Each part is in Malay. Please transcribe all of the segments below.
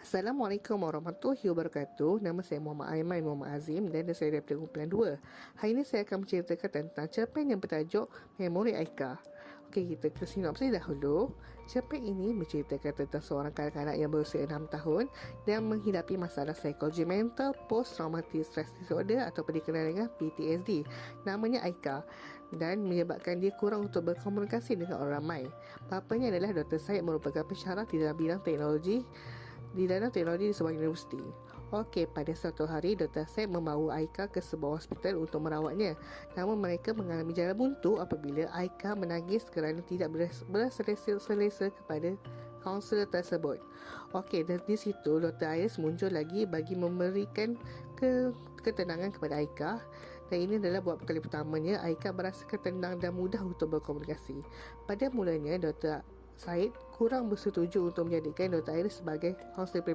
Assalamualaikum warahmatullahi wabarakatuh. Nama saya Muhammad Aiman Muhammad Azim dan saya daripada kumpulan 2. Hari ini saya akan menceritakan tentang cerpen yang bertajuk Memori Aika. Okey, kita ke sinopsis dahulu. Cerpen ini menceritakan tentang seorang kanak-kanak yang berusia 6 tahun dan menghidapi masalah psikologi mental post-traumatic stress disorder atau dikenal dengan PTSD. Namanya Aika dan menyebabkan dia kurang untuk berkomunikasi dengan orang ramai. Bapanya adalah Dr. Syed, merupakan pensyarah di dalam bidang teknologi di sebuah universiti. Okey, pada suatu hari Dr. Syed membawa Aika ke sebuah hospital untuk merawatnya. Namun mereka mengalami jalan buntu apabila Aika menangis kerana tidak berselesa kepada kaunselor tersebut. Okey, dan di situ Dr. Iris muncul lagi bagi memberikan ketenangan kepada Aika. Dan ini adalah buat kali pertamanya Aika berasa tenang dan mudah untuk berkomunikasi. Pada mulanya Dr. Syed kurang bersetuju untuk menjadikan Dr. Iris sebagai kaunselor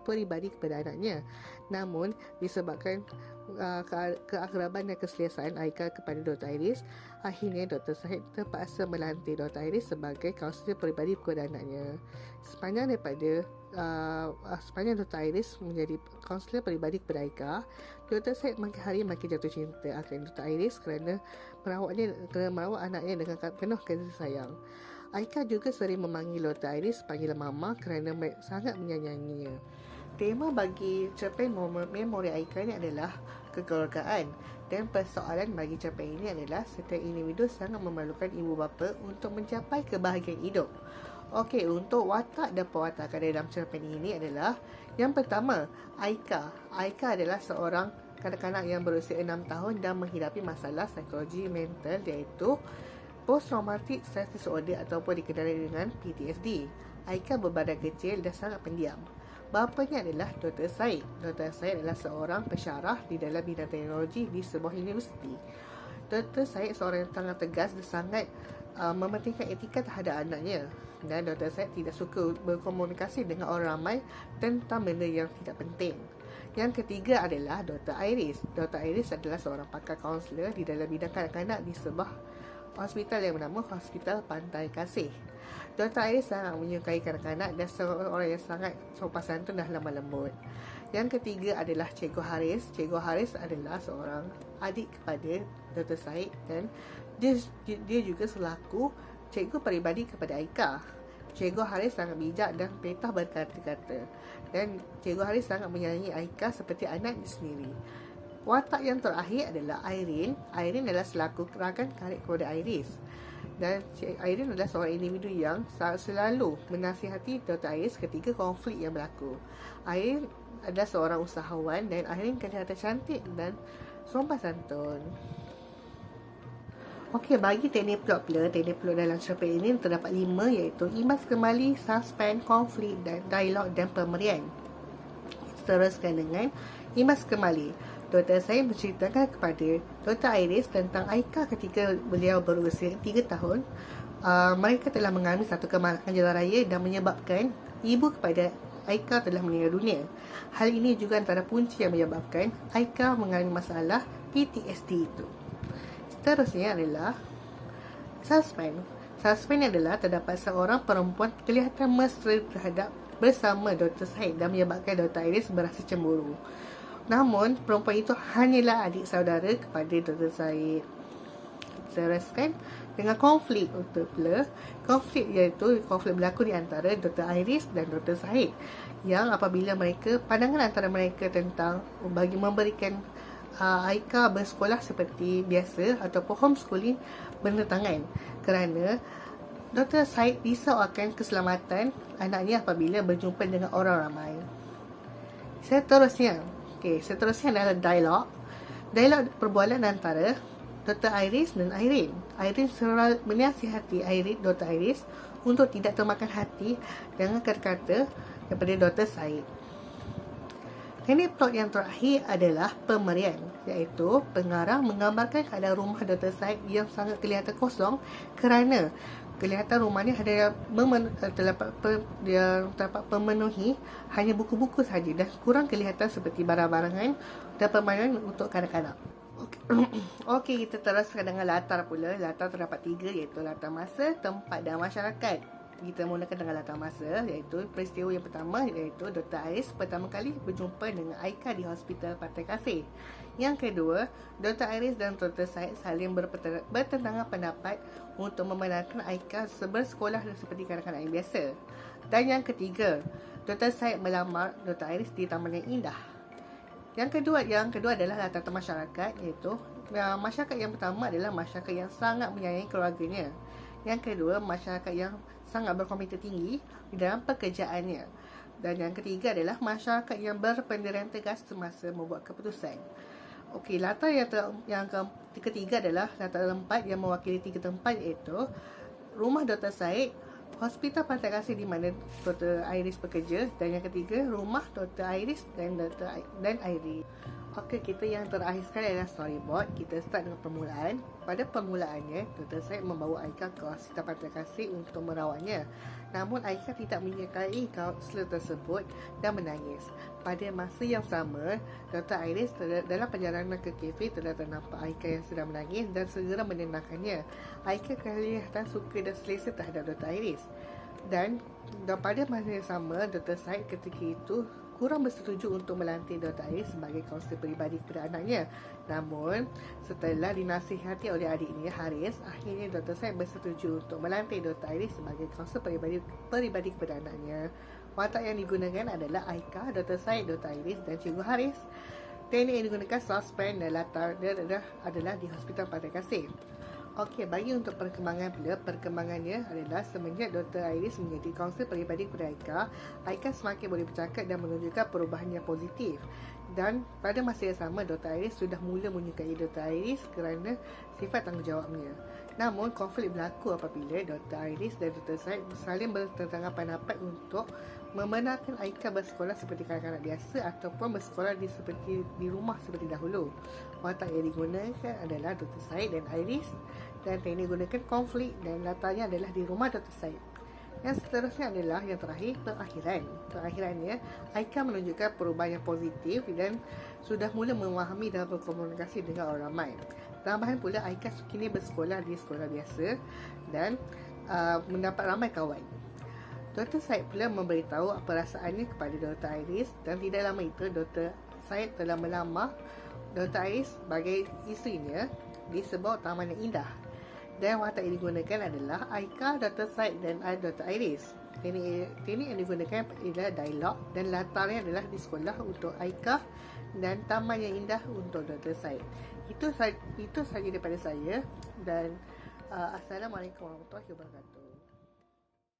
peribadi kepada anaknya. Namun, disebabkan keakraban dan keselesaan Aika kepada Dr. Iris, akhirnya Dr. Syed terpaksa melantik Dr. Iris sebagai kaunselor peribadi kepada anaknya. Sepanjang Dr. Iris menjadi kaunselor peribadi kepada Aika, Dr. Syed makin hari makin jatuh cinta akan Dr. Iris kerana merawat anaknya dengan penuh kasih sayang. Aika juga sering memanggil Dr. Iris panggilan Mama kerana sangat menyayanginya. Tema bagi cerpen Memori Aika ini adalah kekeluargaan, dan persoalan bagi cerpen ini adalah setiap individu sangat memerlukan ibu bapa untuk mencapai kebahagiaan hidup. Okey, untuk watak dan pewatakan dalam cerpen ini adalah yang pertama, Aika. Aika adalah seorang kanak-kanak yang berusia 6 tahun dan menghidapi masalah psikologi mental iaitu post-traumatic stress disorder ataupun dikenali dengan PTSD. Aika berbadan kecil dan sangat pendiam. Bapanya adalah Dr. Syed. Dr. Syed adalah seorang pensyarah di dalam bidang teknologi di sebuah universiti. Dr. Syed seorang yang sangat tegas dan sangat mementingkan etika terhadap anaknya. Dan Dr. Syed tidak suka berkomunikasi dengan orang ramai tentang benda yang tidak penting. Yang ketiga adalah Dr. Iris. Dr. Iris adalah seorang pakar kaunselor di dalam bidang kanak-kanak di sebuah hospital yang bernama Hospital Pantai Kasih. Dr. Iris sangat menyukai kanak-kanak dan seorang yang sangat sopan santun dan lemah lembut. Yang ketiga adalah Cikgu Haris. Cikgu Haris adalah seorang adik kepada Dr. Syed dan dia juga selaku cikgu peribadi kepada Aika. Cikgu Haris sangat bijak dan petah berkata-kata. Dan Cikgu Haris sangat menyayangi Aika seperti anaknya sendiri. Watak yang terakhir adalah Irene. Irene adalah selaku rakan karib kepada Iris. Dan Irene adalah seorang individu yang selalu menasihati Dr. Iris ketika konflik yang berlaku. Irene adalah seorang usahawan dan Irene kelihatan cantik dan sopan santun. Okey, bagi teknik plot dalam cerpen ini terdapat 5 iaitu imbas kembali, suspend, konflik dan dialog dan pemberian. Teruskan dengan imbas kembali. Dr. Syed menceritakan kepada Dr. Iris tentang Aika ketika beliau berusia 3 tahun. Mereka telah mengalami satu kemarahan jalan raya dan menyebabkan ibu kepada Aika telah meninggal dunia. Hal ini juga antara punca yang menyebabkan Aika mengalami masalah PTSD itu. Seterusnya adalah suspend. Suspend adalah terdapat seorang perempuan kelihatan mesra bersama Dr. Syed dan menyebabkan Dr. Iris berasa cemburu. Namun, perempuan itu hanyalah adik saudara kepada Dr. Syed. Teruskan dengan konflik. Konflik iaitu konflik berlaku di antara Dr. Iris dan Dr. Syed, yang apabila pandangan antara mereka tentang bagi memberikan Aika bersekolah seperti biasa ataupun homeschooling bertentangan kerana Dr. Syed risau akan keselamatan anaknya apabila berjumpa dengan orang ramai. Seterusnya adalah dialog. Dialog perbualan antara Dr. Iris dan Irene. Irene selalu menasihati Dr. Iris untuk tidak termakan hati dengan kata-kata daripada Dr. Syed. Teknik plot yang terakhir adalah pemberian, iaitu pengarang menggambarkan keadaan rumah Dr. Syed yang sangat kelihatan kosong kerana kelihatan rumahnya terdapat pemenuhi hanya buku-buku sahaja dan kurang kelihatan seperti barang-barangan dan permainan untuk kanak-kanak. Okey, kita teruskan dengan latar pula. Latar terdapat 3 iaitu latar masa, tempat dan masyarakat. Kita mulakan dengan latar masa, iaitu peristiwa yang pertama iaitu Dr. Aris pertama kali berjumpa dengan Aika di Hospital Pantai Kasih. Yang kedua, Dr. Aris dan Dr. Syed saling bertentangan pendapat untuk membenarkan Aika bersekolah seperti kanak-kanak yang biasa. Dan yang ketiga, Dr. Syed melamar Dr. Aris di Taman yang Indah. Yang kedua adalah latar masyarakat, iaitu masyarakat yang pertama adalah masyarakat yang sangat menyayangi keluarganya. Yang kedua, masyarakat yang sangat berkomitmen tinggi di dalam pekerjaannya. Dan yang ketiga adalah masyarakat yang berpendirian tegas semasa membuat keputusan. Okey, latar yang ketiga adalah latar tempat yang mewakili tiga tempat, iaitu rumah Dr. Syed, Hospital Pantai Kasih di mana Dr. Iris bekerja, dan yang ketiga rumah Dr. Iris dan Iris. Okey, kita yang terakhir sekali adalah storyboard. Kita start dengan permulaan. Pada permulaannya, Dr. Syed membawa Aika ke Hospital Pantai Kasih untuk merawatnya. Namun Aika tidak menyukai kaunselor tersebut dan menangis. Pada masa yang sama, Dr. Iris dalam perjalanan ke kafe telah ternampak Aika yang sedang menangis dan segera menenangkannya. Aika kelihatan suka dan selesa terhadap Dr. Iris. Dan pada masa yang sama, Dr. Syed ketika itu kurang bersetuju untuk melantik Dr. Iris sebagai kaunselor peribadi kepada anaknya. Namun, setelah dinasihati oleh adiknya Haris, akhirnya Dr. Syed bersetuju untuk melantik Dr. Iris sebagai kaunselor peribadi kepada anaknya. Watak yang digunakan adalah Aika, Dr. Syed, Dr. Iris dan Cikgu Haris. Teknik yang digunakan suspend dan latar dia adalah di Hospital Pantai Kasih. Okey, bagi untuk perkembangannya adalah semenjak Dr. Iris menjadi kaunselor peribadi kepada Aika, Aika semakin boleh bercakap dan menunjukkan perubahan yang positif. Dan pada masa yang sama, Dr. Iris sudah mula menyukai Dr. Iris kerana sifat tanggungjawabnya. Namun, konflik berlaku apabila Dr. Iris dan Dr. Syed saling bertentangan pendapat untuk membenarkan Aika bersekolah seperti kanak-kanak biasa ataupun bersekolah di rumah seperti dahulu. Watak yang digunakan adalah Dr. Syed dan Iris, dan teknik gunakan konflik dan latarnya adalah di rumah Dr. Syed. Yang seterusnya adalah yang terakhir, Terakhirannya, Aika menunjukkan perubahan yang positif dan sudah mula memahami dan berkomunikasi dengan orang ramai. Tambahan pula, Aika kini bersekolah di sekolah biasa dan mendapat ramai kawan. Dr. Syed pula memberitahu perasaannya kepada Dr. Iris, dan tidak lama itu Dr. Syed telah melamar Dr. Iris sebagai isterinya di sebuah taman yang indah. Dan watak yang digunakan adalah Aika, Dr. Syed dan Dr. Iris. Teknik yang digunakan adalah dialog dan latarnya adalah di sekolah untuk Aika dan taman yang indah untuk Dr. Syed. Itu sahaja daripada saya, dan Assalamualaikum warahmatullahi wabarakatuh.